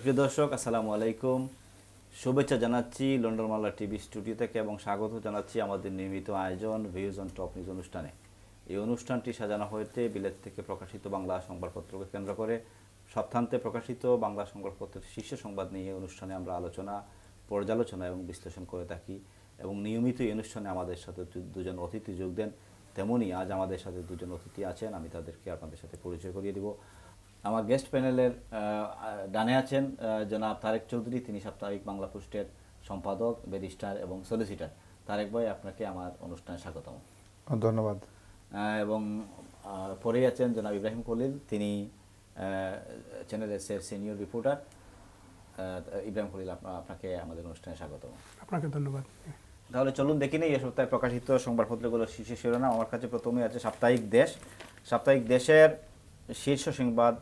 সুপ্রিয় দর্শক, আসসালামু আলাইকুম। শুভেচ্ছা জানাচ্ছি লন্ডন মাল্লা টিভি স্টুডিও থেকে এবং স্বাগত জানাচ্ছি আমাদের নিয়মিত আয়োজন ভিউজ অন টপ নিউজ অনুষ্ঠানে। এই অনুষ্ঠানটি সাজানো হয়েছে বিলেত থেকে প্রকাশিত বাংলা সংবাদপত্রকে কেন্দ্র করে। সপ্তাহান্তে প্রকাশিত বাংলা সংবাদপত্রের শীর্ষ সংবাদ নিয়ে অনুষ্ঠানে আমরা আলোচনা, পর্যালোচনা এবং বিশ্লেষণ করে থাকি এবং নিয়মিত এই অনুষ্ঠানে আমাদের সাথে দুজন অতিথি যোগ দেন। তেমনই আজ আমাদের সাথে দুজন অতিথি আছেন, আমি তাদেরকে আপনাদের সাথে পরিচয় করিয়ে দিব। আমার গেস্ট প্যানেলের ডানে আছেন জনাব তারেক চৌধুরী, তিনি সাপ্তাহিক বাংলা পোস্টের সম্পাদক, ব্যারিস্টার এবং সলিসিটার। তারেক ভাই, আপনাকে আমার অনুষ্ঠানে স্বাগতম। ধন্যবাদ। এবং পরেই আছেন জনাব ইব্রাহিম খলিল, তিনি চ্যানেল এসের সিনিয়র রিপোর্টার। ইব্রাহিম খলিল, আপনাকে আমাদের অনুষ্ঠানে স্বাগতম। আপনাকে ধন্যবাদ। তাহলে চলুন দেখি নেই এই সপ্তাহে প্রকাশিত সংবাদপত্রগুলোর শীর্ষ শিরোনাম। আমার কাছে প্রথমেই আছে সাপ্তাহিক দেশ। সাপ্তাহিক দেশের শীর্ষ সংবাদ,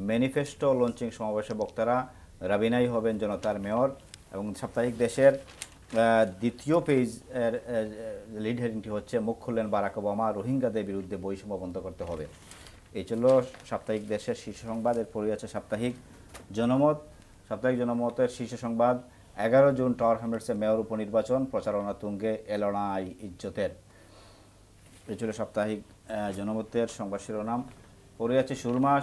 ম্যানিফেস্টো লঞ্চিং সমাবেশে বক্তারা, রাবিনাই হবেন জনতার মেয়র। এবং সাপ্তাহিক দেশের দ্বিতীয় পেজের লিড হেডিংটি হচ্ছে, মুখ খুললেন বারাক ওবামা, রোহিঙ্গাদের বিরুদ্ধে বৈষম্য বন্ধ করতে হবে। এই ছিল সাপ্তাহিক দেশের শীর্ষ সংবাদ। এরপরই আছে সাপ্তাহিক জনমত। সাপ্তাহিক জনমতের শীর্ষ সংবাদ, 11 জুন টাওয়ার হ্যামলেটসে মেয়র উপনির্বাচন, প্রচারণা তুঙ্গে, এলড়াই ইজ্জতের। এই ছিল সাপ্তাহিক জনমতের সংবাদ শিরোনাম। পরে আছে সুরমা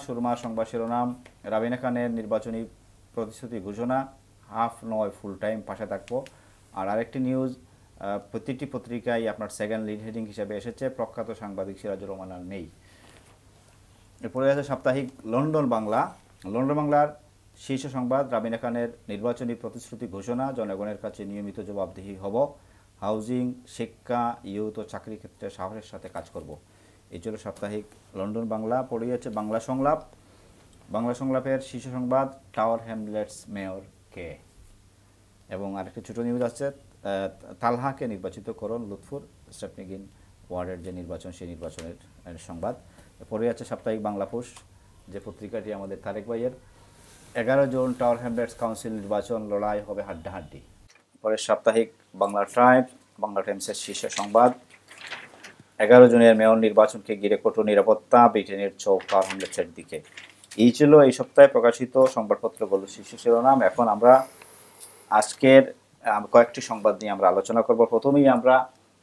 সংবাদ শিরোনাম, রাবিনা খানের নির্বাচনী প্রতিশ্রুতি ঘোষণা, হাফ নয় ফুল টাইম পাশে থাকবো। আর আরেকটি নিউজ প্রতিটি পত্রিকায় আপনার সেকেন্ড লিড হেডিং হিসেবে এসেছে, প্রখ্যাত সাংবাদিক সিরাজুর রহমান আর নেই। এরপরে আছে সাপ্তাহিক লন্ডন বাংলা। লন্ডন বাংলার শীর্ষ সংবাদ, রাবিনা খানের নির্বাচনী প্রতিশ্রুতি ঘোষণা, জনগণের কাছে নিয়মিত জবাবদিহি হব, হাউজিং, শিক্ষা, ইউথ ও চাকরি ক্ষেত্রে সাহসের সাথে কাজ করব। এই ছিল সাপ্তাহিক লন্ডন বাংলা। পড়ে আছে বাংলা সংলাপ। বাংলা সংলাপের শীর্ষ সংবাদ, টাওয়ার হ্যামলেটস মেয়র কে। এবং আরেকটি ছোটো নিউজ আছে, তালহাকে নির্বাচিত করুন লুৎফুর, স্টেপনিগিন ওয়ার্ডের যে নির্বাচন, সেই নির্বাচনের সংবাদ। পরে আছে সাপ্তাহিক বাংলা পোস্ট, যে পত্রিকাটি আমাদের তারেক ভাইয়ের, 11 জুন টাওয়ার হ্যামলেটস কাউন্সিল নির্বাচন, লড়াই হবে হাড্ডাহাড্ডি। পরে সাপ্তাহিক বাংলা টাইমস। বাংলা টাইমসের শীর্ষ সংবাদ, 11 জুনের মেয়র নির্বাচনকে ঘিরে কঠোর নিরাপত্তা, ব্রিটেনের চোখ টাওয়ার হ্যামলেটসের দিকে। এই ছিল এই সপ্তাহে প্রকাশিত সংবাদপত্রগুলোর শীর্ষ শিরোনাম। এখন আমরা আজকের কয়েকটি সংবাদ নিয়ে আমরা আলোচনা করব। প্রথমেই আমরা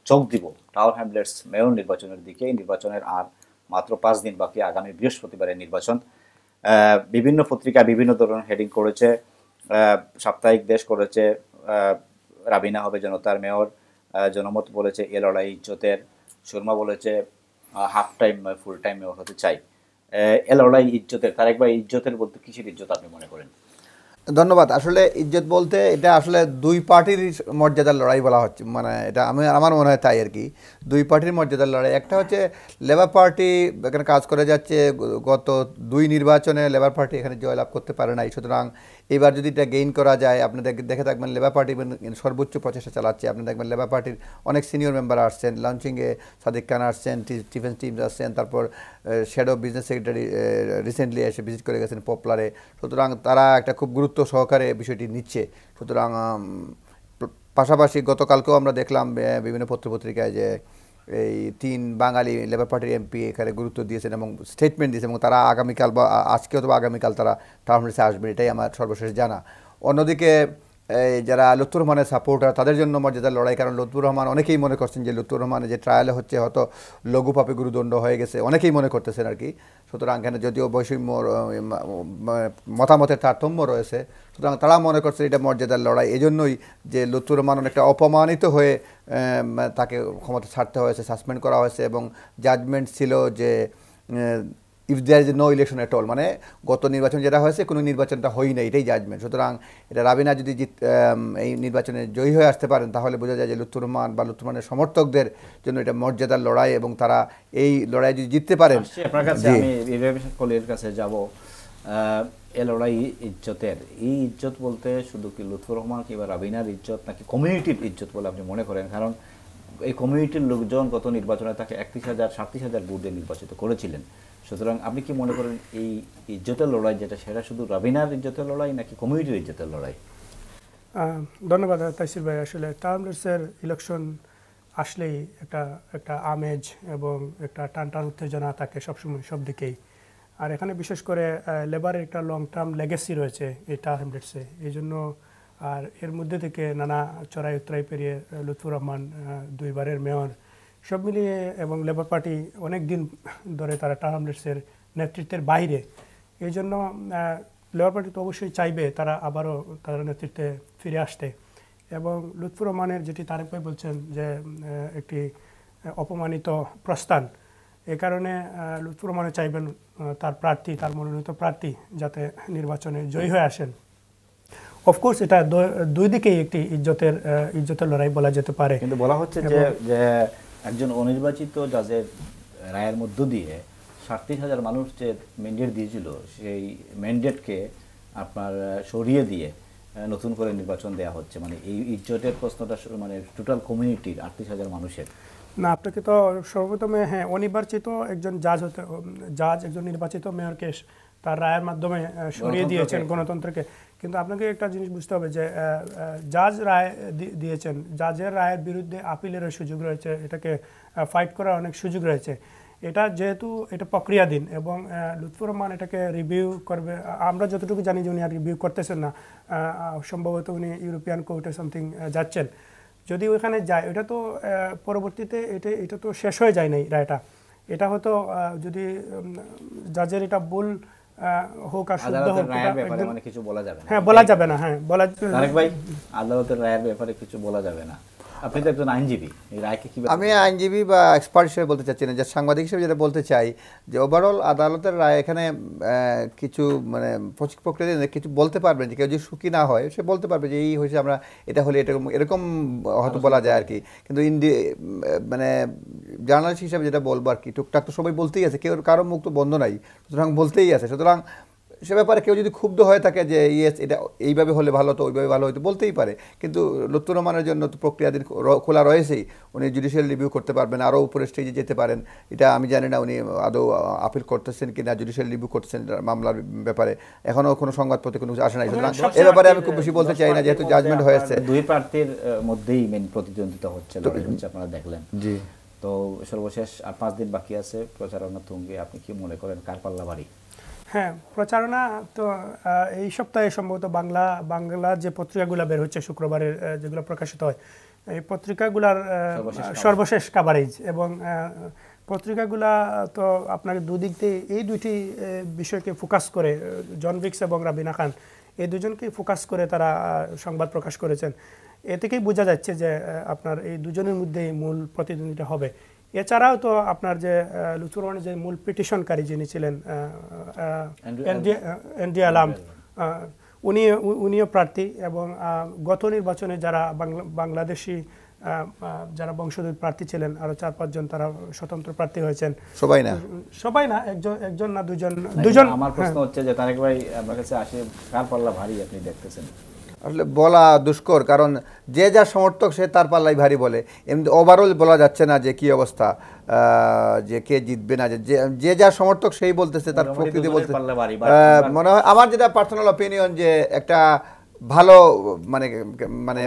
চোখ দিব টাওয়ার হ্যামলেটস মেয়র নির্বাচনের দিকে। এই নির্বাচনের আর মাত্র 5 দিন বাকি, আগামী বৃহস্পতিবারের নির্বাচন। বিভিন্ন পত্রিকা বিভিন্ন ধরনের হেডিং করেছে। সাপ্তাহিক দেশ করেছে রাবিনা হবে জনতার মেয়র, জনমত বলেছে এ লড়াই ইজ্জতের, সুরমা বলেছে half time full time mayor হতে চাই। এ লড়াই ইজ্জতের। তারেক ভাই, ইজ্জতের বলতে কিসের ইজ্জত আপনি মনে করেন? ধন্যবাদ। আসলে ইজ্জত বলতে এটা আসলে দুই পার্টির মর্যাদার লড়াই বলা হচ্ছে, মানে এটা আমার মনে হয় তাই আর কি। দুই পার্টির মর্যাদার লড়াই। একটা হচ্ছে লেবার পার্টি এখানে কাজ করে যাচ্ছে, গত 2 নির্বাচনে লেবার পার্টি এখানে জয়লাভ করতে পারে নাই। সুতরাং এবার যদি এটা গেইন করা যায়, আপনি দেখে থাকবেন লেবার পার্টি সর্বোচ্চ প্রচেষ্টা চালাচ্ছে। আপনি দেখবেন লেবার পার্টির অনেক সিনিয়র মেম্বার আসছেন, লঞ্চিংয়ে সাদিক খান আসছেন, ডিফেন্স টিমস আসছেন, তারপর শ্যাডো বিজনেস সেক্রেটারি রিসেন্টলি এসে ভিজিট করে গেছেন পপুলারে। সুতরাং তারা একটা খুব গুরুত্ব সহকারে বিষয়টি নিচ্ছে। সুতরাং পাশাপাশি গতকালকেও আমরা দেখলাম বিভিন্ন পত্রপত্রিকায় যে এই 3 বাঙালি লেবার পার্টির এমপি এখানে গুরুত্ব দিয়েছেন এবং স্টেটমেন্ট দিয়েছেন, এবং তারা আগামীকাল বা আজকে অথবা আগামীকাল তারা টাউন হলে আসবেন, এটাই আমার সর্বশেষ জানা। অন্যদিকে যারা লুৎফুর রহমানের সাপোর্টার, তাদের জন্য মর্যাদার লড়াই। কারণ লুৎফুর রহমান, অনেকেই মনে করছেন যে লুৎফুর রহমানের যে ট্রায়ালে হচ্ছে হয়তো লঘু পাপে গুরুদণ্ড হয়ে গেছে, অনেকেই মনে করতেছেন আর কি। সুতরাং এখানে যদিও বৈষম্য মতামতের তারতম্য রয়েছে, সুতরাং তারা মনে করছে এটা মর্যাদার লড়াই। এজন্যই যে লুৎফুর রহমান অনেকটা অপমানিত হয়ে তাকে ক্ষমতা ছাড়তে হয়েছে, সাসপেন্ড করা হয়েছে, এবং জাজমেন্ট ছিল যে if there is no election at all, মানে গত নির্বাচন যেটা হয়েছে কোনো নির্বাচনটা হয়ই না, এটাই জাজমেন্ট। সুতরাং এটা রাবিনা যদি এই নির্বাচনে জয়ী হয়ে আসতে পারেন, তাহলে বোঝা যায় যে লুৎফুর রহমান বা লুৎফুর রহমানের সমর্থকদের জন্য এটা মর্যাদার লড়াই, এবং তারা এই লড়াই যদি জিততে পারেন। আপনার কাছে আমি কলির কাছে যাব। এ লড়াই ইজ্জতের, এই ইজ্জত বলতে শুধু কি লুৎফুর রহমান কিংবা রাবিনার ইজ্জত, নাকি কমিউনিটির ইজ্জত বলে আপনি মনে করেন? কারণ এই কমিউনিটির লোকজন গত নির্বাচনে তাকে 31,000-37,000 ভোট দিয়ে নির্বাচিত করেছিলেন। সুতরাং আপনি কি মনে করেন এই ইজ্জতের লড়াই যেটা, সেটা শুধু রাবিনার ইজ্জতের লড়াই নাকি কমিউনিটির ইজ্জতের লড়াই? ধন্যবাদ তাইসির ভাই। আসলে টাউন হ্যামলেটসের ইলেকশন আসলেই একটা আমেজ এবং একটা টান উত্তেজনা থাকে সবসময়, সব দিকেই। আর এখানে বিশেষ করে লেবারের একটা লং টার্ম লেগেসি রয়েছে এই টার্ম রেটসে, এই জন্য আর এর মধ্যে থেকে নানা চড়াই উতরাই পেরিয়ে লুৎফুর রহমান দুইবারের মেয়র সব মিলিয়ে, এবং লেবার পার্টি অনেক দিন ধরে তারা টার্ম রেটসের নেতৃত্বের বাইরে। এই জন্য লেবার পার্টি তো অবশ্যই চাইবে তারা আবারও তাদের নেতৃত্বে ফিরে আসতে। এবং লুৎফুর রহমানের যেটি তারেক ভাই বলছেন যে একটি অপমানিত প্রস্থান, এ কারণে লুৎফুর রহমানের চাইবেন তার প্রার্থী, তার মনোনীত প্রার্থী যাতে নির্বাচনে জয়ী হয়ে আসেন। অফকোর্স এটা দুই দিকেই একটি ইজ্জতের লড়াই বলা যেতে পারে। কিন্তু বলা হচ্ছে যে একজন অনির্বাচিত জাজের রায়ের মধ্য দিয়ে 37,000 মানুষ যে ম্যান্ডেট দিয়েছিল সেই ম্যান্ডেটকে আপনার সরিয়ে দিয়ে নতুন করে নির্বাচন দেওয়া হচ্ছে, মানে এই ইজ্জতের প্রশ্নটা মানে টোটাল কমিউনিটির 38,000 মানুষের। না, আপনাকে তো সর্বপ্রথমে অনির্বাচিত একজন জাজ একজন নির্বাচিত মেয়রকে তার রায়ের মাধ্যমে সরিয়ে দিয়েছেন গণতন্ত্রকে। কিন্তু আপনাকে একটা জিনিস বুঝতে হবে যে জাজ রায় দিয়েছেন, জাজের রায়ের বিরুদ্ধে আপিলেরও সুযোগ রয়েছে, এটাকে ফাইট করার অনেক সুযোগ রয়েছে। এটা যেহেতু এটা প্রক্রিয়াধীন এবং লুৎফুর রহমান এটাকে রিভিউ করবে, আমরা যতটুকু জানি যে উনি আর রিভিউ করতেছেন না, সম্ভবত উনি ইউরোপিয়ান কোর্টে সামথিং যাচ্ছেন। যদি ওইখানে যায় এটা তো পরবর্তীতে এটা তো শেষ হয়ে যায় নাই রায়টা, এটা হয়তো যদি জাজের এটা ভুল হোক আর শুদ্ধ হোক, মানে কিছু বলা যাবে না। হ্যাঁ, বলা যাবে না। হ্যাঁ, তারেক ভাই, আদালতের রায়ের ব্যাপারে কিছু বলা যাবে না। আপনি তো একজন আইনজীবী, এই রায়কে কি? আমি আইনজীবী বা এক্সপার্ট হিসেবে বলতে চাচ্ছি না, যে সাংবাদিক হিসেবে যেটা বলতে চাই যে ওভারঅল আদালতের রায় এখানে কিছু মানে প্রক্রিয়া কিছু বলতে পারবেন, যে কেউ যদি সুখী না হয় সে বলতে পারবে যে এই হয়েছে, আমরা এটা হলে এরকম হয়তো বলা যায় আর কি। কিন্তু মানে জার্নালিস্ট হিসেবে যেটা বলবো আর কি, টুকটাক তো সবাই বলতেই আছে, কেউ কারো মুখ তো বন্ধ নাই, সুতরাং বলতেই আছে। সুতরাং সে ব্যাপারে কেউ যদি ক্ষুব্ধ হয়ে থাকে যে ইয়েস এটা এইভাবে হলে ভালো হতো, ওইভাবে ভালো হতো, বলতেই পারে। কিন্তু লুৎফুর রহমানের জন্য তো প্রক্রিয়াধীন খোলা রয়েছেই, উনি জুডিশিয়াল রিভিউ করতে পারবেন, আরও উপরে স্টেজে যেতে পারেন। এটা আমি জানি না উনি আদৌ আপিল করতেছেন কিনা, জুডিশিয়াল রিভিউ করতেছেন মামলার ব্যাপারে, এখনও কোনো সংবাদপত্রে কোনো কিছু আসে নাই। সুতরাং এ ব্যাপারে আমি খুব বেশি বলতে চাই না, যেহেতু জাজমেন্ট হয়েছে। দুই প্রার্থীর মধ্যেই মেন প্রতিদ্বন্দ্বিতা হচ্ছে, আপনারা দেখলেন। জি, তো সর্বশেষ আর 5 দিন বাকি আছে প্রচারণা তুঙ্গে। আপনি কি মনে করেন কার পাল্লা ভারী? হ্যাঁ, প্রচারণা তো এই সপ্তাহে সম্ভবত বাংলা যে পত্রিকাগুলো বের হচ্ছে শুক্রবারের, যেগুলো প্রকাশিত হয়, এই পত্রিকাগুলার সর্বশেষ কাভারেজ, এবং পত্রিকাগুলা তো আপনাকে দুদিক দিয়ে এই দুইটি বিষয়কে ফোকাস করে, জন ভিক্স এবং রাবিনা খান, এই দুজনকে ফোকাস করে তারা সংবাদ প্রকাশ করেছেন। এ থেকেই বোঝা যাচ্ছে যে আপনার এই দুজনের মধ্যেই মূল প্রতিদ্বন্দ্বিতা হবে। এছাড়াও তো আপনার যে লুৎফুর রহমানের যে মূল পিটিশনকারী যিনি ছিলেন এনডি আলাম, উনিও প্রার্থী, এবং গত নির্বাচনে যারা বাংলাদেশি যারা বংশোদ্ভূত প্রার্থী ছিলেন আরো 4-5 জন, তারা স্বতন্ত্র প্রার্থী হয়েছেন। সবাই না, একজন না দুজন। আমার প্রশ্ন হচ্ছে যে তারেক ভাই আপনার কাছে আসে কার পাল্লা ভারী আপনি দেখতেছেন? আসলে বলা দুষ্কর, কারণ যে যার সমর্থক সে তার পাল্লাই ভারী বলে। এমনি ওভারঅল বলা যাচ্ছে না যে কি অবস্থা, যে কে জিতবে না, যে যার সমর্থক সেই বলতেছে, তার প্রকৃতি বলতে মনে হয়। আমার যেটা পার্সোনাল অপিনিয়ন, যে একটা ভালো মানে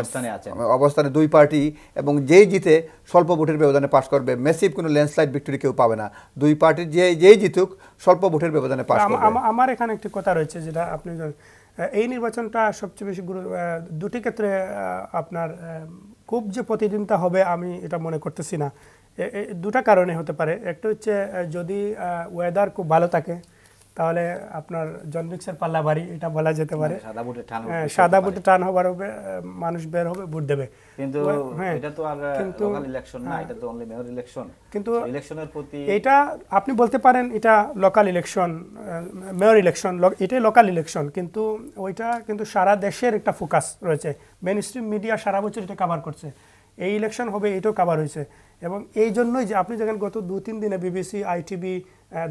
অবস্থানে দুই পার্টি, এবং যেই জিতে স্বল্প ভোটের ব্যবধানে পাশ করবে, মেসিভ কোনো ল্যান্ডস্লাইড ভিক্টরি কেউ পাবে না। দুই পার্টির যেই জিতুক স্বল্প ভোটের ব্যবধানে পাশ করবে। আমার এখানে একটি কথা রয়েছে, যেটা আপনি এই নির্বাচনটা সবচেয়ে বেশি দুটি ক্ষেত্রে আপনার খুব যে প্রতিদ্বন্দ্বিতা হবে আমি এটা মনে করতেছি না। দুটা কারণে হতে পারে। একটা হচ্ছে যদি ওয়েদার খুব ভালো থাকে তাহলে আপনার জন ভিক্সের পাল্লা ভারী, এটা বলা যেতে পারে। সাদা ভোটে টান হবার হবে, মানুষ বের হবে, ভোট দেবে। কিন্তু এটা তো আর লোকাল ইলেকশন না, এটা তো অনলি মেয়র ইলেকশন। কিন্তু ইলেকশনের প্রতি এটা আপনি বলতে পারেন এটা লোকাল ইলেকশন, মেয়র ইলেকশন, এটাই লোকাল ইলেকশন, কিন্তু ওইটা কিন্তু সারা দেশের একটা ফোকাস রয়েছে। মেইন স্ট্রিম মিডিয়া সারা বছর এটা কভার করছে, এই ইলেকশন হবে এটাও কভার হয়েছে। এবং এই জন্যই যে আপনি যখন গত 2-3 দিনে বিবিসি, আইটিভি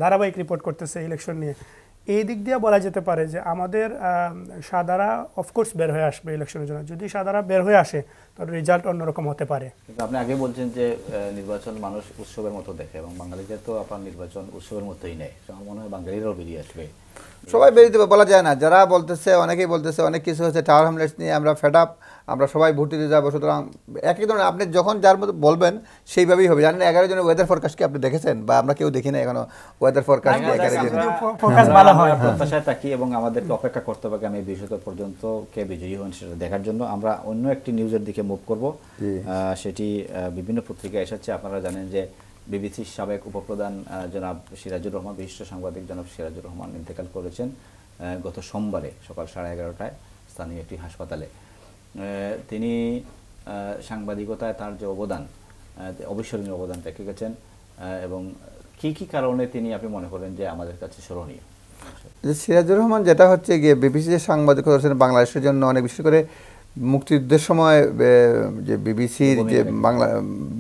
ধারাবাহিক রিপোর্ট করতেছে ইলেকশন নিয়ে, এই দিক দিয়ে বলা যেতে পারে যে আমাদের সাদারা অফকোর্স বের হয়ে আসবে ইলেকশনের জন্য। যদি সাদারা বের হয়ে আসে তাহলে রেজাল্ট অন্যরকম হতে পারে। কিন্তু আপনি আগে বলছেন যে নির্বাচন মানুষ উৎসবের মতো দেখে, এবং বাঙালিদের তো আপনার নির্বাচন উৎসবের মতোই নেয়। আমার মনে হয় বাঙালিরাও বেরিয়ে আসবে। সবাই বেরিয়ে দেবে বলা যায় না, যারা বলতেছে অনেকেই বলতেছে অনেক কিছু হচ্ছে টাওয়ার হ্যামলেটস নিয়ে আমরা ফেড আপ, আমরা সবাই ভোট দিতে যাবো। সুতরাং একই ধরনের আপনি যখন যার মধ্যে বলবেন সেইভাবেই হবে। জানেন 11 জনের ওয়েদার ফোরকাস্ট কি আপনি দেখেছেন, বা আমরা কেউ দেখি না এখনো ওয়েদার ফোরকাস্ট 11 জন। ফোকাস ভালো হয়। আমরা প্রত্যাশায় থাকি এবং আমাদেরকে অপেক্ষা করতে হবে আমি 20 পর্যন্ত কে বিজয়ী হন সেটা দেখার জন্য। আমরা অন্য একটি নিউজের দিকে মুভ করব, সেটি বিভিন্ন পত্রিকায় এসেছে। আপনারা জানেন যে বিবিসির সাবেক উপপ্রধান জনাব সিরাজুর রহমান, বিশিষ্ট সাংবাদিক জনাব সিরাজুর রহমান ইন্তেকাল করেছেন গত সোমবারে সকাল 11:30টায় স্থানীয় একটি হাসপাতালে। তিনি সাংবাদিকতায় তার যে অবদান, অবিস্মরণীয় অবদান রেখে গেছেন, এবং কি কি কারণে তিনি আপনি মনে করেন যে আমাদের কাছে স্মরণীয়? সিরাজুর রহমান যেটা হচ্ছে গিয়ে বিবিসি যে সাংবাদিকতা করেছেন বাংলাদেশের জন্য অনেক, বিশেষ করে মুক্তিযুদ্ধের সময় যে বিবিসির যে বাংলা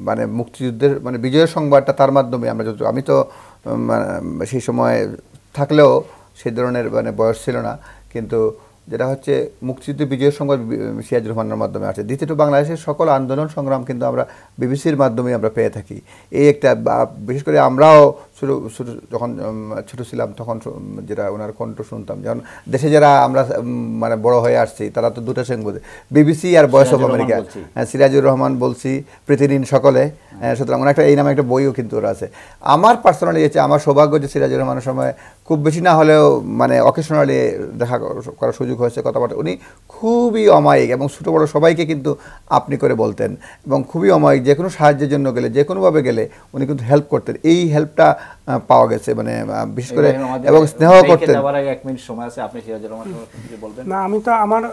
মানে মুক্তিযুদ্ধের মানে বিজয়ের সংবাদটা তার মাধ্যমে আমরা যত, আমি তো সেই সময় থাকলেও সেই ধরনের মানে বয়স ছিল না, কিন্তু যেটা হচ্ছে মুক্তিযুদ্ধ বিজয়ের সংবাদ সিরাজুর রহমানের মাধ্যমে আছে। দ্বিতীয়ত বাংলাদেশের সকল আন্দোলন সংগ্রাম কিন্তু আমরা বিবিসির মাধ্যমে আমরা পেয়ে থাকি। এই একটা, বিশেষ করে আমরাও যখন ছোট ছিলাম তখন যেটা ওনার কণ্ঠ শুনতাম, যখন দেশে যারা আমরা মানে বড় হয়ে আসছি তারা তো দুটো সঙ্গে বোঝে, বিবিসি আর voice of America. Sirajur Rahman বলছি, প্রতিদিন সকলে, সুতরাং ওনার একটা এই নামে একটা বইও কিন্তু ওরা আছে। আমার পার্সোনালি হচ্ছে আমার সৌভাগ্য যে সিরাজুর রহমানের সময় খুব বেশি না হলেও মানে অকেশনালি দেখা করার সুযোগ হয়েছে, কথাবার্তা। উনি খুবই অমায়িক এবং ছোটো বড়ো সবাইকে কিন্তু আপনি করে বলতেন এবং খুবই অমায়িক। যে কোনো সাহায্যের জন্য গেলে, যে কোনোভাবে গেলে উনি কিন্তু হেল্প করতেন। এই হেল্পটা পাওয়া গেছে মানে বিশেষ করে, এবং স্নেহ করতেন। না, আমি তো আমার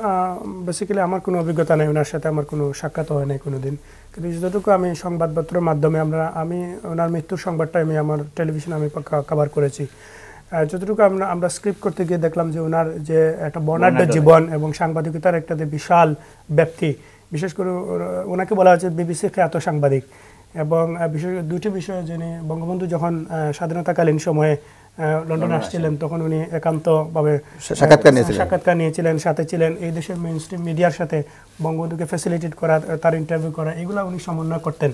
বেসিক্যালি আমার কোনো অভিজ্ঞতা নেই, ওনার সাথে আমার কোনো সাক্ষাৎ হয় নাই কোনোদিন, কিন্তু যতটুকু আমি সংবাদপত্রের মাধ্যমে আমি ওনার মৃত্যুর সংবাদটা আমি আমার টেলিভিশনে আমি কভার করেছি। যতটুকু আমরা স্ক্রিপ্ট করতে গিয়ে দেখলাম যে ওনার যে একটা বর্ণাঢ্য জীবন এবং সাংবাদিকতার একটা যে বিশাল ব্যাপ্তি, বিশেষ করে ওনাকে বলা হচ্ছে বিবিসির খ্যাত সাংবাদিক। এবং বিশেষ দুটি বিষয়, যিনি বঙ্গবন্ধু যখন স্বাধীনতাকালীন সময়ে লন্ডনে আসছিলেন তখন উনি একান্তভাবে সাক্ষাৎকার নিয়েছিলেন, সাথে ছিলেন এই দেশের মেইনস্ট্রিম মিডিয়ার সাথে বঙ্গবন্ধুকে ফ্যাসিলিটেট করা, তার ইন্টারভিউ করা, এগুলো উনি সমন্বয় করতেন।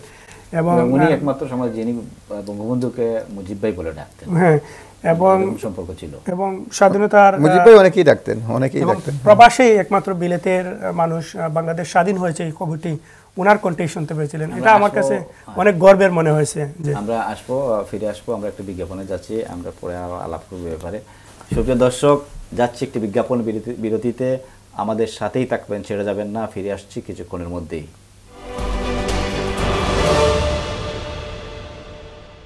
এবং উনি একমাত্র সমাজ যিনি বঙ্গবন্ধুকে মুজিব ভাই বলে ডাকতেন। হ্যাঁ, এবং সম্পর্ক ছিল, এবং স্বাধীনতার মুজিব ভাই অনেকেই ডাকতেন, অনেকেই ডাকতেন। প্রবাসী একমাত্র বিলেতের মানুষ বাংলাদেশ স্বাধীন হয়েছে এই খবরটি ওনার কণ্ঠেই শুনতে পেয়েছিলেন। এটা আমার কাছে অনেক গর্বের মনে হয়েছে। যে আমরা ফিরে আসবো, আমরা একটা বিজ্ঞাপনে যাচ্ছি, আমরা পরে আরো আলাপ করবো ব্যাপারে। সুপ্রিয় দর্শক, যাচ্ছি একটি বিজ্ঞাপন বিরতিতে, আমাদের সাথেই থাকবেন, ছেড়ে যাবেন না। ফিরে আসছি কিছুক্ষণের মধ্যেই।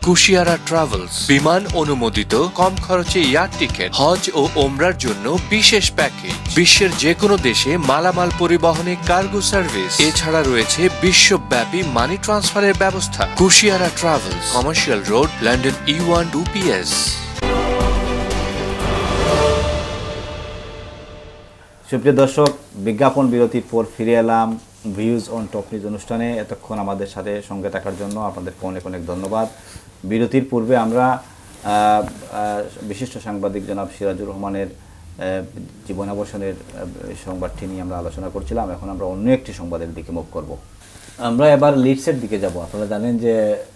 কুশিয়ারা ট্রাভেলস, বিমান অনুমোদিত কম খরচে এয়ার টিকেট, হজ ও ওমরার জন্য বিশেষ প্যাকেজ, বিশ্বের যে কোনো দেশে মালামাল পরিবহনে কার্গো সার্ভিস, এছাড়া রয়েছে বিশ্বব্যাপী মানি ট্রান্সফারের ব্যবস্থা। Kushiyara travels, commercial road, London E1 2PS। সুপ্রিয় দর্শক, বিজ্ঞাপন বিরতির পর ফিরে এলাম ভিউজ অন টপ নিউজ অনুষ্ঠানে। এতক্ষণ আমাদের সাথে সঙ্গে থাকার জন্য আপনাদেরকে অনেক অনেক ধন্যবাদ। বিরতির পূর্বে আমরা বিশিষ্ট সাংবাদিক জনাব সিরাজুর রহমানের জীবনাবসানের সংবাদটি নিয়ে আমরা আলোচনা করছিলাম। এখন আমরা অন্য একটি সংবাদের দিকে মুভ করব। আমরা এবার লিডসের দিকে যাব। আপনারা জানেন যে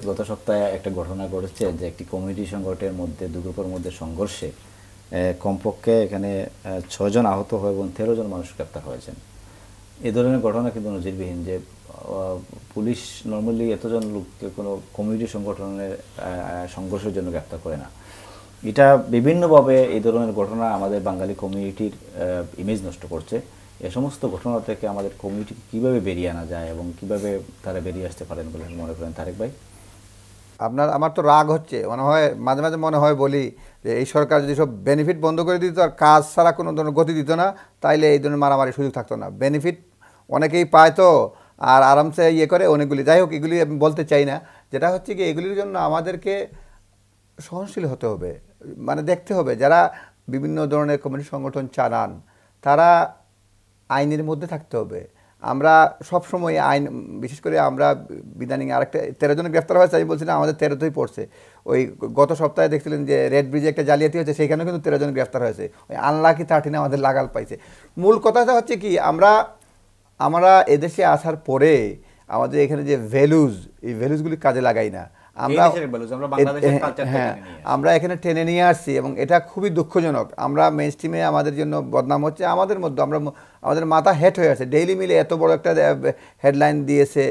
গত সপ্তাহে একটা ঘটনা ঘটেছে যে একটি কমিউনিটি সংগঠনের মধ্যে, দু গ্রুপের মধ্যে সংঘর্ষে কমপক্ষে এখানে 6 জন আহত হয় এবং 13 জন মানুষ গ্রেপ্তার হয়েছেন। এই ধরনের ঘটনা কিন্তু নজিরবিহীন, যে পুলিশ নর্মালি এতজন লোককে কোনো কমিউনিটি সংগঠনের সংঘর্ষের জন্য গ্রেপ্তার করে না। এটা বিভিন্নভাবে এই ধরনের ঘটনা আমাদের বাঙালি কমিউনিটির ইমেজ নষ্ট করছে। এ সমস্ত ঘটনা থেকে আমাদের কমিউনিটি কীভাবে বেরিয়ে আনা যায় এবং কীভাবে তারা বেরিয়ে আসতে পারেন বলে মনে করেন তারেক ভাই? আমার তো রাগ হচ্ছে, মনে হয় মাঝে মাঝে মনে হয় বলি যে এই সরকার যদি সব বেনিফিট বন্ধ করে দিত আর কাজ ছাড়া কোনো ধরনের গতি দিত না, তাইলে এই ধরনের মারামারি সুযোগ থাকতো না। বেনিফিট অনেকেই পায় তো, আর আরামসে ইয়ে করে অনেকগুলি। যাই হোক, এগুলি আমি বলতে চাই না। যেটা হচ্ছে কি, এগুলির জন্য আমাদেরকে সহনশীল হতে হবে, মানে দেখতে হবে যারা বিভিন্ন ধরনের কমিউনিটি সংগঠন চালান তারা আইনের মধ্যে থাকতে হবে। আমরা সবসময় আইন, বিশেষ করে আমরা বিধানিং আরেকটা 13 জনের গ্রেফতার হয়েছে, আমি বলছি না আমাদের 13তেই পড়ছে। ওই গত সপ্তাহে দেখছিলেন যে রেড ব্রিজে একটা জালিয়াতি হয়েছে, সেইখানেও কিন্তু 13 জন গ্রেফতার হয়েছে। ওই আনলাকি 13 আমাদের লাগাল পাইছে। মূল কথাটা হচ্ছে কি, আমরা এদেশে আসার পরে আমাদের এখানে যে ভ্যালুজ, এই ভ্যালুজগুলি কাজে লাগাই না। আমরা দেশের values, আমরা বাংলাদেশের culture হ্যাঁ, টেনে নিয়ে আসি। আমরা এখানে টেনে নিয়ে আসছি এবং এটা খুবই দুঃখজনক। আমরা মেইন স্ট্রিমে আমাদের জন্য বদনাম হচ্ছে, আমাদের মধ্যে আমাদের মাথা হেট হয়ে আছে। ডেইলি মিলে এত বড় একটা হেডলাইন দিয়েছে,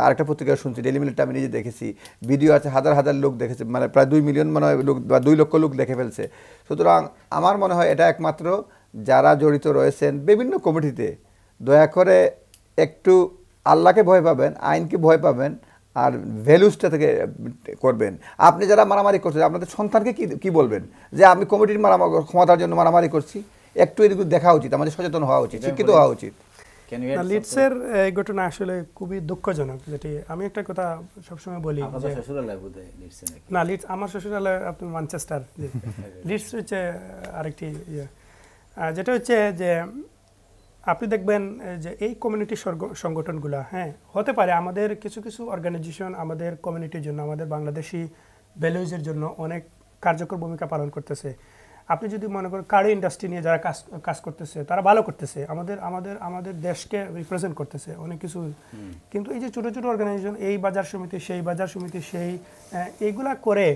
আরেকটা পত্রিকা শুনছি, ডেইলি মিলটা আমি নিজে দেখেছি, ভিডিও আছে, হাজার হাজার লোক দেখেছে, মানে প্রায় 2 মিলিয়ন মনে হয় লোক বা 2 লক্ষ লোক দেখে ফেলছে। সুতরাং আমার মনে হয় এটা একমাত্র যারা জড়িত রয়েছেন বিভিন্ন কমিটিতে দয়া করে একটু আল্লাহকে ভয় পাবেন, আইনকে ভয় পাবেন, আর ভ্যালুসটা থেকে করবেন। আপনি যারা মারামারি করছেন আপনাদের সন্তানকে কি বলবেন যে আমি কমিটির ক্ষমতার জন্য মারামারি করছি? একটু এদিকে দেখা উচিত, আমাদের সচেতন হওয়া উচিত, শিক্ষিত হওয়া উচিত। Can you add লিডসের এই ঘটনা আসলে খুবই দুঃখজনক। যেটি আমি একটা কথা সবসময় বলি আপনাদের যে শ্বশুরালয় বোধহয় লিডসে নাকি? না, লিডস আমার শ্বশুরালয় আপনার ম্যানচেস্টার। লিডস হচ্ছে আরেকটি ইয়ে, যেটা হচ্ছে যে আপনি দেখবেন যে এই কমিউনিটি সংগঠনগুলো, হ্যাঁ, হতে পারে আমাদের কিছু কিছু অর্গানাইজেশন আমাদের কমিউনিটির জন্য, আমাদের বাংলাদেশি ভ্যালুজের জন্য অনেক কার্যকর ভূমিকা পালন করতেছে। আপনি যদি মনে করেন কারি ইন্ডাস্ট্রি নিয়ে যারা কাজ করতেছে তারা ভালো করতেছে, আমাদের আমাদের আমাদের দেশকে রিপ্রেজেন্ট করতেছে অনেক কিছু। কিন্তু এই যে ছোটো ছোটো অর্গানাইজেশন, এই বাজার সমিতি, সেই বাজার সমিতি, সেই এইগুলা করে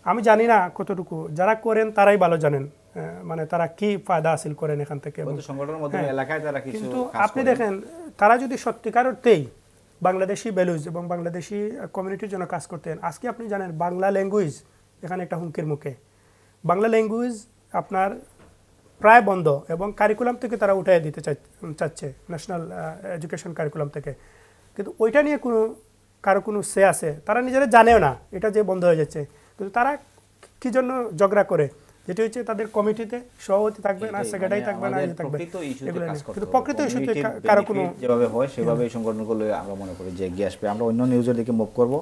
আমি জানি না কতটুকু, যারা করেন তারাই ভালো জানেন, মানে তারা কি ফায়দা হাসিল করেন এখান থেকে। সংগঠনের মধ্যে এলাকায় তারা কিছু কিন্তু কাজ আপনি করে। দেখেন তারা যদি সত্যিকার অর্থেই বাংলাদেশি ভ্যালুজ এবং বাংলাদেশি কমিউনিটির জন্য কাজ করতেন, আজকে আপনি জানেন বাংলা ল্যাঙ্গুয়েজ এখানে একটা হুমকির মুখে। বাংলা ল্যাঙ্গুয়েজ আপনার প্রায় বন্ধ এবং কারিকুলাম থেকে তারা উঠিয়ে দিতে চাচ্ছে, ন্যাশনাল এডুকেশন কারিকুলাম থেকে। কিন্তু ওইটা নিয়ে কারো কোনো সে আছে, তারা নিজেরা জানেও না এটা যে বন্ধ হয়ে যাচ্ছে। কিন্তু তারা কি জন্য ঝগড়া করে, যেটি হচ্ছে তাদের কমিটিতে সভাপতি থাকবে না, সেক্রেটারি থাকবে না, ইয়ে থাকবে, এগুলো নিয়ে। কিন্তু প্রকৃত ইস্যুতে কারো কোনো যেভাবে হয় সেভাবে এই সংগঠনগুলো আমরা মনে করি যে এগিয়ে আসবে। আমরা অন্য নিউজের দিকে মুভ করব।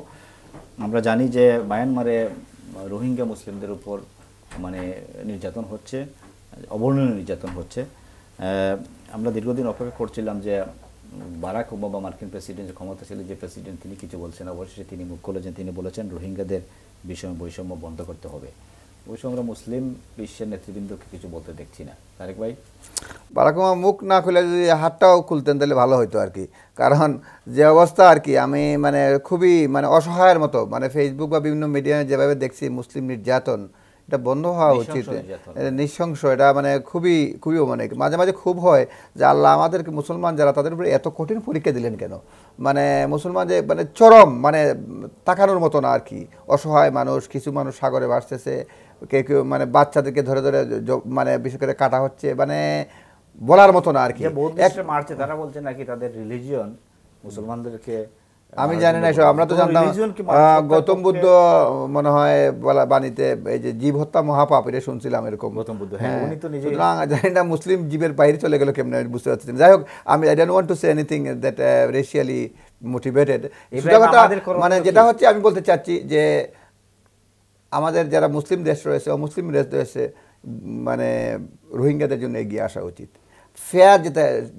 আমরা জানি যে মায়ানমারে রোহিঙ্গা মুসলিমদের উপর মানে নির্যাতন হচ্ছে, অবর্ণনীয় নির্যাতন হচ্ছে। আমরা দীর্ঘদিন অপেক্ষা করছিলাম যে বারাক ওবামা মার্কিন প্রেসিডেন্ট ক্ষমতা ছিল, যে প্রেসিডেন্ট তিনি কিছু বলছেন, অবশেষে তিনি মুখ খুলেছেন, তিনি বলেছেন রোহিঙ্গাদের বিষয়ে বৈষম্য বন্ধ করতে হবে। অবশ্য আমরা মুসলিম বিশ্বের নেতৃবৃন্দকে কিছু বলতে দেখছি না। তারেক ভাই, বারাক ওবামা মুখ না খুলে যদি হাতটাও খুলতেন তাহলে ভালো হতো আর কি। কারণ যে অবস্থা আর কি, আমি মানে খুবই মানে অসহায়ের মতো, মানে ফেসবুক বা বিভিন্ন মিডিয়ায় যেভাবে দেখছি মুসলিম নির্যাতন, এটা বন্ধ হওয়া উচিত, নৃশংস। এটা মানে খুবই খুবই মানে মাঝে মাঝে খুব হয় যে আল্লাহ আমাদেরকে মুসলমান যারা তাদের উপরে এত কঠিন পরীক্ষা দিলেন কেন? মানে মুসলমান যে মানে চরম মানে তাকানোর মতো না আর কি। অসহায় মানুষ, কিছু মানুষ সাগরে ভাসতেছে, কেউ মানে বাচ্চাদেরকে ধরে ধরে মানে বিশেষ করে কাটা হচ্ছে, মানে বলার মতো না আর কি। মারছে তারা বলছে নাকি তাদের রিলিজিয়ন মুসলমানদেরকে, আমি জানি না এসব, আমরা তো জানতাম গৌতম বুদ্ধ মনে হয় বাণীতে এই যে জীব হত্যা মহাপাপ, এটা শুনছিলাম এরকম। গৌতম বুদ্ধ, হ্যাঁ, উনি তো নিজে, সুতরাং জানি না মুসলিম জীবের বাইরে চলে গেল কেমন বুঝতে পারছি না। যাই হোক, আমি I don't want to say anything that রেশিয়ালি motivated. মানে যেটা হচ্ছে আমি বলতে চাচ্ছি যে আমাদের যারা মুসলিম দেশ রয়েছে, অমুসলিম দেশ রয়েছে, মানে রোহিঙ্গাদের জন্য এগিয়ে আসা উচিত। ফেয়ার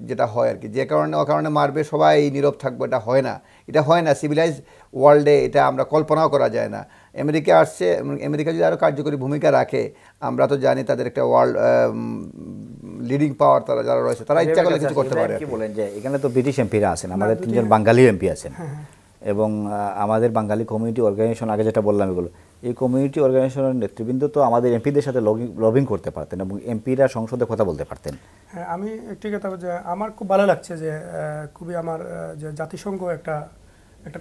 যেটা হয় আর কি, যে কারণে মারবে সবাই নীরব থাকবে, এটা হয় না, এটা হয় না। সিভিলাইজ ওয়ার্ল্ডে এটা আমরা কল্পনাও করা যায় না। আমেরিকা আসছে, আমেরিকা যদি আরও কার্যকরী ভূমিকা রাখে, আমরা তো জানি তাদের একটা ওয়ার্ল্ড লিডিং পাওয়ার, তারা যারা রয়েছে তারা ইচ্ছা করলে কিছু করতে পারে। কি বলেন যে এখানে তো ব্রিটিশ এমপিরা আছেন, আমাদের 3জন বাঙালি এমপি আছেন, এবং আমাদের বাঙালি কমিউনিটি অর্গানাইজেশন, আগে যেটা বললাম এগুলো, এই কমিউনিটি অর্গানাইজেশনের নেতৃবৃন্দ তো আমাদের এমপিদের সাথে লবিং করতে পারতেন এবং এমপিরা সংসদে কথা বলতে পারতেন। হ্যাঁ, আমি একটি কথা যে আমার খুব ভালো লাগছে যে খুবই আমার যে জাতিসংঘ একটা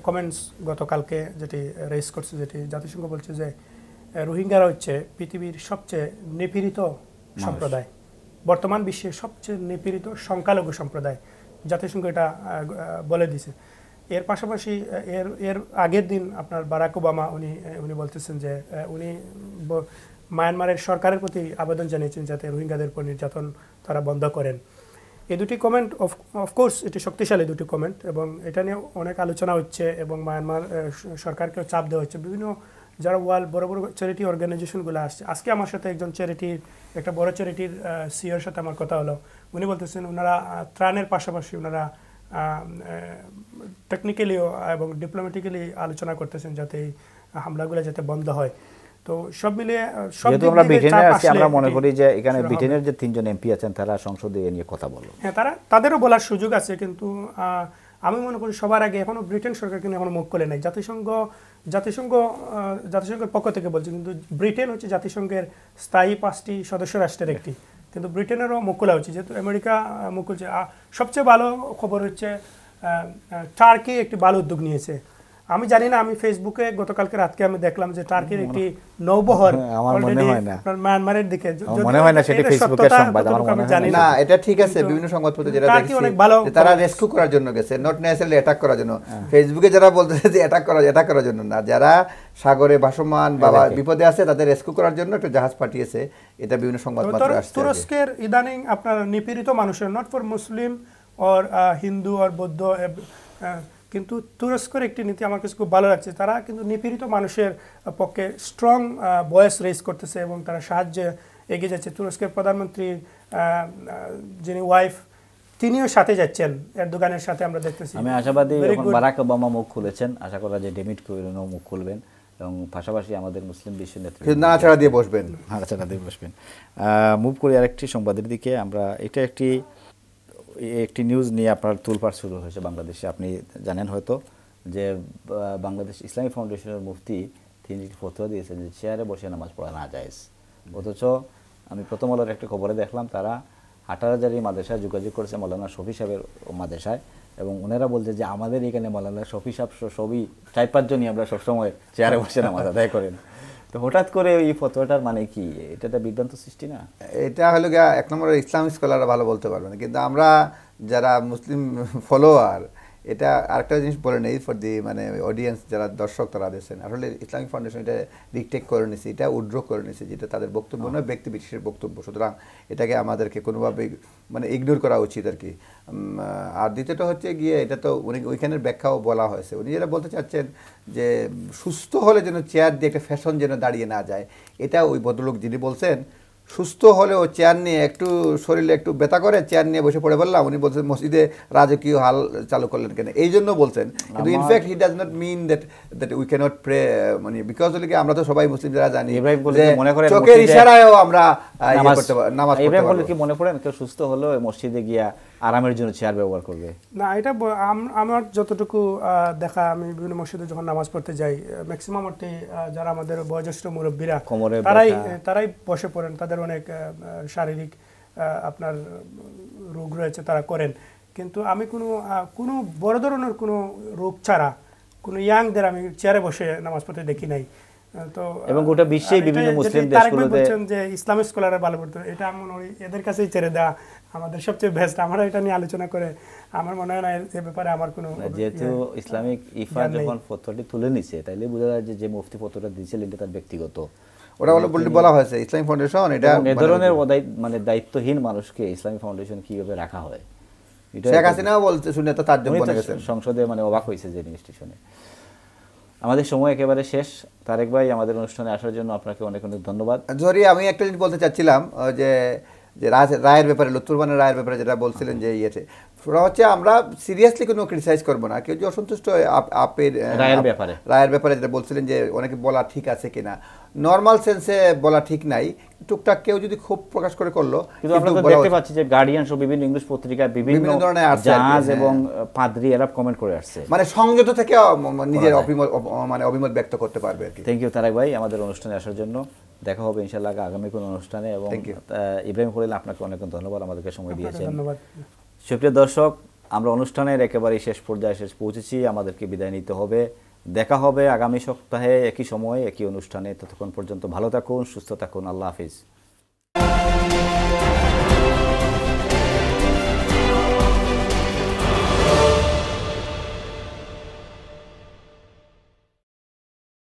কমেন্টস গতকালকে যেটি রেজ করছে, যেটি জাতিসংঘ বলছে যে রোহিঙ্গারা হচ্ছে পৃথিবীর সবচেয়ে নিপীড়িত সম্প্রদায়, বর্তমান বিশ্বের সবচেয়ে নিপীড়িত সংখ্যালঘু সম্প্রদায়। জাতিসংঘ এটা বলে দিয়েছে। এর পাশাপাশি এর আগের দিন আপনার বারাক ওবামা উনি বলতেছেন যে উনি মায়ানমারের সরকারের প্রতি আবেদন জানিয়েছেন যাতে রোহিঙ্গাদের উপর নির্যাতন তারা বন্ধ করেন। এই দুটি কমেন্ট অফকোর্স এটি শক্তিশালী দুটি কমেন্ট, এবং এটা নিয়ে অনেক আলোচনা হচ্ছে এবং মায়ানমার সরকারকেও চাপ দেওয়া হচ্ছে। বিভিন্ন যারা বড় বড় চ্যারিটি অর্গানাইজেশনগুলো আসছে, আজকে আমার সাথে একজন একটা বড় চ্যারিটির সিওর সাথে আমার কথা হলো। উনি বলতেছেন ওনারা ত্রাণের পাশাপাশি ওনারা টেকনিক্যালিও এবং ডিপ্লোম্যাটিক্যালি আলোচনা করতেছেন যাতে এই হামলাগুলো যাতে বন্ধ হয়। তো সব মিলিয়ে যেহেতু আমরা ব্রিটেনে আছি, আমরা মনে করি যে এখানে ব্রিটেনের যে 3জন এমপি আছেন তারা সংসদে এ নিয়ে কথা বলবে। হ্যাঁ, তাদেরও বলার সুযোগ আছে, কিন্তু আমি মনে করি সবার আগে এখনো ব্রিটেন সরকার কিন্তু এখনো মুখ খুলে নাই। জাতিসংঘের পক্ষ থেকে বলছে, কিন্তু ব্রিটেন হচ্ছে জাতিসংঘের স্থায়ী 5টি সদস্য রাষ্ট্রের একটি, কিন্তু ব্রিটেনেরও মুখ খোলা উচিত, যেহেতু আমেরিকা মুখ খুলছে। সবচেয়ে ভালো খবর হচ্ছে টার্কি একটি ভালো উদ্যোগ নিয়েছে। আমি জানি না, আমি ফেসবুকে গতকালকে রাতকে আমি দেখলাম যে টার্কির একটি নৌবহর অলরেডি আপনার মায়ানমারের দিকে, মনে হয় না সেটা ফেসবুকের সংবাদ, আমার মনে হয় না এটা ঠিক আছে। বিভিন্ন সংবাদপত্রে যেটা দেখছি যে তারা রেস্কিউ করার জন্য গেছে, নট নেসেসারিলি অ্যাটাক করার জন্য। ফেসবুকে যারা বলতেছে যে অ্যাটাক করার জন্য না, যারা সাগরে ভাসমান বা বিপদে আছে তাদের রেস্কিউ করার জন্য একটা জাহাজ পাঠিয়েছে, এটা বিভিন্ন সংবাদপত্রে আসছে। তুরস্কের ইদানিং আপনার নিপীড়িত মানুষের, not for Muslim or Hindu আর বৌদ্ধ, কিন্তু তুরস্কের একটি নীতি আমার কাছে খুব ভালো লাগছে। তারা কিন্তু নিপীড়িত মানুষের পক্ষে স্ট্রং ভয়েস রেজ করতেছে এবং তারা সাহায্যে এগিয়ে যাচ্ছে। তুরস্কের প্রধানমন্ত্রী যিনি ওয়াইফ, তিনিও সাথে যাচ্ছেন এরদোগানের সাথে, আমরা দেখতেছি। আমি আশাবাদী এখন বারাক ওবামা মুখ খুলেছেন, আশা করা যে ডেভিড ক্যামেরনও মুখ খুলবেন এবং পাশাপাশি আমাদের মুসলিম বিশ্ব নেতৃত্ব নাড়াচাড়া দিয়ে বসবেন। মুভ করি আরেকটি সংবাদের দিকে আমরা। এটা একটি নিউজ নিয়ে আপনার তোলপাড় শুরু হয়েছে বাংলাদেশে। আপনি জানেন হয়তো যে বাংলাদেশ ইসলামী ফাউন্ডেশনের মুফতি তিনি ফতোয়া দিয়েছেন যে চেয়ারে বসে নামাজ পড়া না জায়েজ। অথচ আমি প্রথম আলোর একটা খবরে দেখলাম তারা হাটারাজারি মাদ্রাসায় যোগাযোগ করেছে মৌলানা শফি সাহেবের মাদ্রাসায়, এবং ওনারা বলছে যে আমাদের এখানে মৌলানা শফি সাহেব সবই 4-5 জনই আমরা সবসময় চেয়ারে বসে নামাজ আদায় করেন। তো হঠাৎ করে এই ফতোয়াটার মানে কি? এটা একটা বিভ্রান্ত সৃষ্টি না? এটা হলো গিয়া এক নম্বরে ইসলামিক স্কলাররা ভালো বলতে পারবেন, কিন্তু আমরা যারা মুসলিম ফলোয়ার, এটা আরেকটা জিনিস বলে নেই ফর দি মানে অডিয়েন্স যারা দর্শক তারা দেখছেন, আসলে ইসলামিক ফাউন্ডেশন এটা রিটেক করে নিয়েছে, এটা উইথড্র করে নিয়েছে, যেটা তাদের বক্তব্য নয়, ব্যক্তি বিশেষের বক্তব্য। সুতরাং এটাকে আমাদেরকে কোনোভাবে মানে ইগনোর করা উচিত আর কি। আর দ্বিতীয়টা হচ্ছে গিয়ে এটা তো উনি ওইখানের ব্যাখ্যাও বলা হয়েছে, উনি যেটা বলতে চাচ্ছেন যে সুস্থ হলে যেন চেয়ার দিয়ে একটা ফ্যাশন যেন দাঁড়িয়ে না যায়, এটা ওই ভদ্রলোক যিনি বলছেন সুস্থ হলেও চেয়ার নিয়ে একটু শরীরে একটু ব্যথা করে চেয়ার নিয়ে বসে পড়ে বললাম, উনি বলছেন মসজিদে রাজকীয় হাল চালু করলেন কেন, এই জন্য বলছেন। কিন্তু in fact he does not mean that we cannot pray, মানে বিকজ হলে কি আমরা তো সবাই মুসলিম যারা জানি চোখের ইশারায়ও আমরা নামাজ পড়তে পারবো। কি মনে করেন কেউ সুস্থ হলেও মসজিদে গিয়া আরামের জন্য চেয়ার ব্যবহার করবে? না, এটা আমার যতটুকু দেখা, আমি বিভিন্ন মসজিদে যখন নামাজ পড়তে যাই, ম্যাক্সিমাম অর্থে যারা আমাদের বয়োজ্যেষ্ঠ মুরব্বীরা তারাই বসে পড়েন, তাদের অনেক শারীরিক আপনার রোগ রয়েছে, তারা করেন। কিন্তু আমি কোনো বড় ধরনের কোনো রোগ ছাড়া কোনো ইয়াংদের আমি চেয়ারে বসে নামাজ পড়তে দেখি নাই। তো এবং গোটা বিশ্বেই বিভিন্ন মুসলিম দেশগুলোতে বলছেন যে ইসলামিক স্কলাররা ভালো পড়তে, এটা আমি মনে করি এদের কাছেই ছেড়ে দেওয়া আমাদের সবচেয়ে বেস্ট। আমরা এটা নিয়ে আলোচনা করে আমার মনে হয় না এ ব্যাপারে আমার কোনো, যেহেতু ইসলামিক ইফা যখন ফতোয়াটি তুলে নিছে, তাইলে বোঝা যায় যে মুফতি ফতোয়াটা দিয়েছিলেন এটা তার ব্যক্তিগত, ওটা বলা হয়েছে ইসলামিক ফাউন্ডেশন। এটা এই ধরনের মানে দায়িত্বহীন মানুষকে ইসলামিক ফাউন্ডেশন কিভাবে রাখা হয়, শেখ হাসিনাও বলতে শুনে তো তার জন্য সংসদে মানে অবাক হয়েছে যে জিনিসটি শুনে। আমাদের সময় একেবারে শেষ। তারেক ভাই, আমাদের অনুষ্ঠানে আসার জন্য আপনাকে অনেক অনেক ধন্যবাদ। জরি, আমি একটা জিনিস বলতে চাচ্ছিলাম যে রায়ের ব্যাপারে, লুৎফুর রায়ের ব্যাপারে যেটা বলছিলেন যে ইয়েতে, ওরা হচ্ছে আমরা সিরিয়াসলি কোনো ক্রিটিসাইজ করবো না। কেউ যে অসন্তুষ্ট আপের রায়ের ব্যাপারে যেটা বলছিলেন যে অনেকে বলা ঠিক আছে কিনা, নর্মাল সেন্সে বলা ঠিক নাই, টুকটাক কেউ যদি ক্ষোভ প্রকাশ করে করলো। কিন্তু আমরা তো দেখতে পাচ্ছি যে গার্ডিয়ান সহ বিভিন্ন ইংলিশ পত্রিকায় বিভিন্ন ধরনের জাজ এবং পাদ্রী এরা কমেন্ট করে আসছে, মানে সংযত থেকে নিজের অভিমত ব্যক্ত করতে পারবে আর কি। থ্যাংক ইউ তারেক ভাই আমাদের অনুষ্ঠানে আসার জন্য। দেখা হবে ইনশাআল্লাহ আগামী কোনো অনুষ্ঠানে। এবং ইব্রাহিম খলিল, আপনাকে অনেক ধন্যবাদ আমাদেরকে সময় দিয়েছেন। ধন্যবাদ। সুপ্রিয় দর্শক, আমরা অনুষ্ঠানের একেবারে শেষ পর্যায়ে পৌঁছেছি, আমাদেরকে বিদায় নিতে হবে। দেখা হবে আগামী সপ্তাহে একই সময়ে একই অনুষ্ঠানে। ততক্ষণ পর্যন্ত ভালো থাকুন, সুস্থ থাকুন। আল্লাহ হাফিজ।